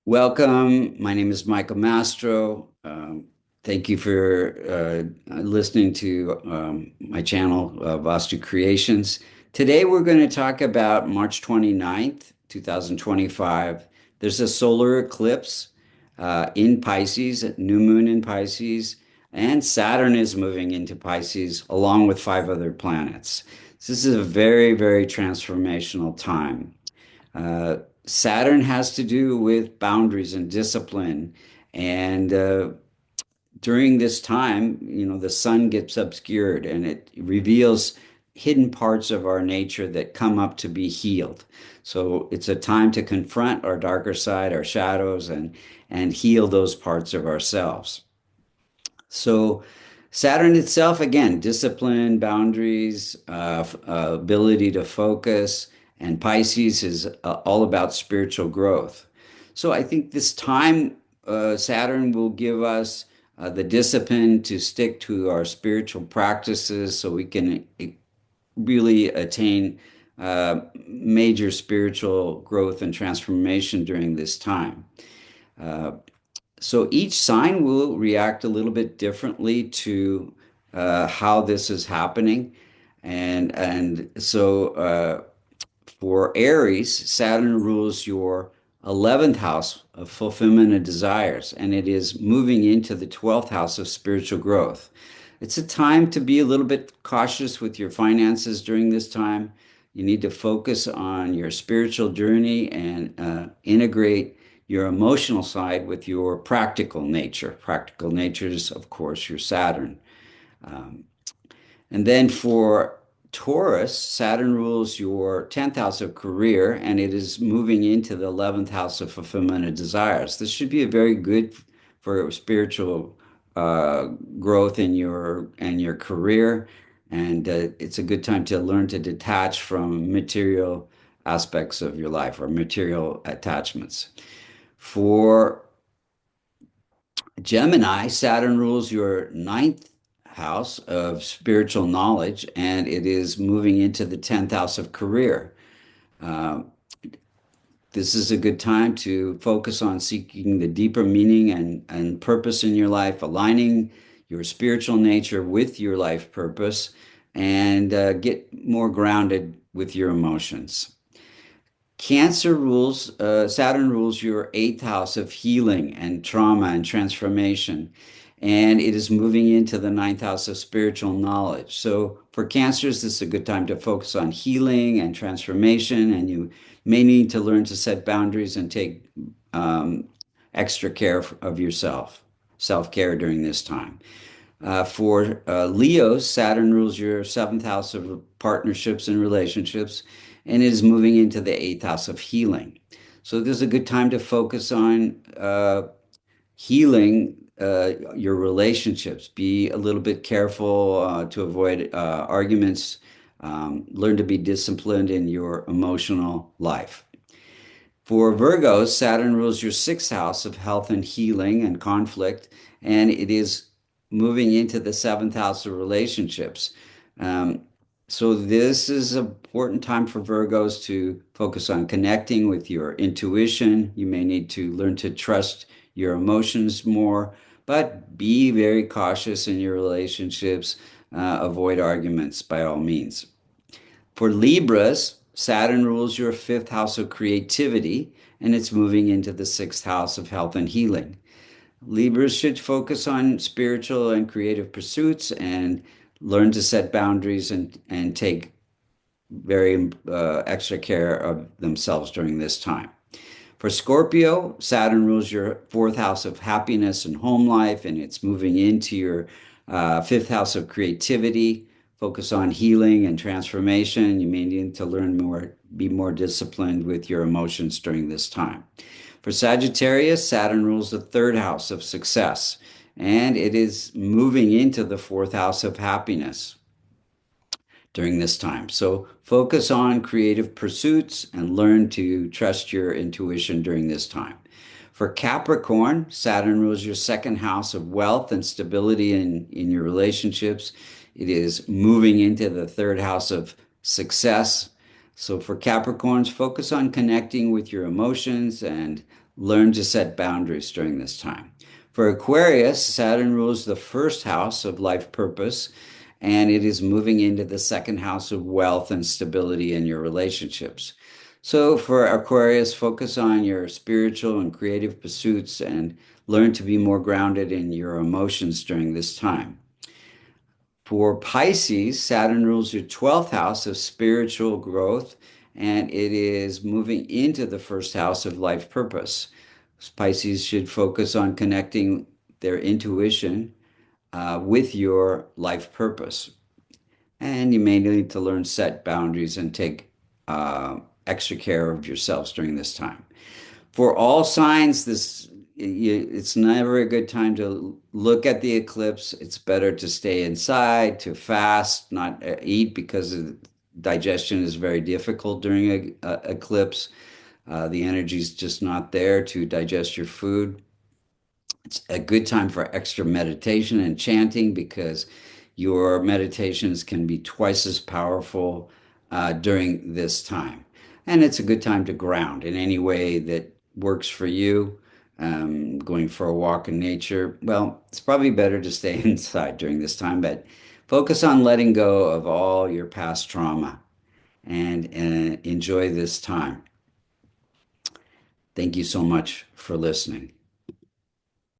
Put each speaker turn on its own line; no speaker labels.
Welcome. My name is Michael Mastro. Thank you for listening to my channel, Vastu Creations. Today, we're going to talk about March 29th, 2025. There's a solar eclipse in Pisces, new moon in Pisces, and Saturn is moving into Pisces along with five other planets. This is a very, very transformational time. Uh, Saturn has to do with boundaries and discipline. And during this time, the sun gets obscured and it reveals hidden parts of our nature that come up to be healed. So it's a time to confront our darker side, our shadows, and heal those parts of ourselves. So Saturn itself, again, discipline, boundaries, ability to focus, and Pisces is all about spiritual growth. So I think this time, Saturn will give us the discipline to stick to our spiritual practices so we can really attain major spiritual growth and transformation during this time. Uh, so each sign will react a little bit differently to how this is happening. And so for Aries, Saturn rules your 11th house of fulfillment of desires, and it is moving into the 12th house of spiritual growth. It's a time to be a little bit cautious with your finances during this time. You need to focus on your spiritual journey and integrate your emotional side with your practical nature. Practical nature is, of course, your Saturn. Um, and then for Taurus, Saturn rules your 10th house of career, and it is moving into the 11th house of fulfillment of desires. This should be a very good for spiritual uh, growth in your career, and it's a good time to learn to detach from material aspects of your life or material attachments. For Gemini, Saturn rules your ninth house of spiritual knowledge, and it is moving into the 10th house of career. Uh, this is a good time to focus on seeking the deeper meaning and purpose in your life, aligning your spiritual nature with your life purpose, and get more grounded with your emotions. Saturn rules your eighth house of healing and trauma and transformation, and it is moving into the ninth house of spiritual knowledge. So for Cancers, this is a good time to focus on healing and transformation, and you may need to learn to set boundaries and take um, extra care of yourself, self-care during this time. For Leos, Saturn rules your seventh house of partnerships and relationships, and it is moving into the eighth house of healing. So this is a good time to focus on healing your relationships. Be a little bit careful to avoid arguments. Learn to be disciplined in your emotional life. For Virgos, Saturn rules your sixth house of health and healing and conflict, and it is moving into the seventh house of relationships. Um, so this is an important time for Virgos to focus on connecting with your intuition. You may need to learn to trust your emotions more, but be very cautious in your relationships. Avoid arguments by all means. For Libras, Saturn rules your fifth house of creativity, and it's moving into the sixth house of health and healing. Libras should focus on spiritual and creative pursuits and learn to set boundaries and take very extra care of themselves during this time. For Scorpio, Saturn rules your fourth house of happiness and home life, and it's moving into your fifth house of creativity. Focus on healing and transformation. You may need to learn more, be more disciplined with your emotions during this time. For Sagittarius, Saturn rules the third house of success, and it is moving into the fourth house of happiness during this time. So focus on creative pursuits and learn to trust your intuition during this time. For Capricorn, Saturn rules your second house of wealth and stability in your relationships. It is moving into the third house of success. So for Capricorns, focus on connecting with your emotions and learn to set boundaries during this time. For Aquarius, Saturn rules the first house of life purpose, and it is moving into the second house of wealth and stability in your relationships. So for Aquarius, focus on your spiritual and creative pursuits and learn to be more grounded in your emotions during this time. For Pisces, Saturn rules your 12th house of spiritual growth, and it is moving into the first house of life purpose. Pisces should focus on connecting their intuition with your life purpose. And you may need to learn set boundaries and take extra care of yourselves during this time. For all signs, it's never a good time to look at the eclipse. It's better to stay inside, to fast, not eat because digestion is very difficult during a eclipse. The energy is just not there to digest your food. It's a good time for extra meditation and chanting because your meditations can be twice as powerful during this time. And it's a good time to ground in any way that works for you. Going for a walk in nature, well, it's probably better to stay inside during this time, but focus on letting go of all your past trauma and enjoy this time. Thank you so much for listening.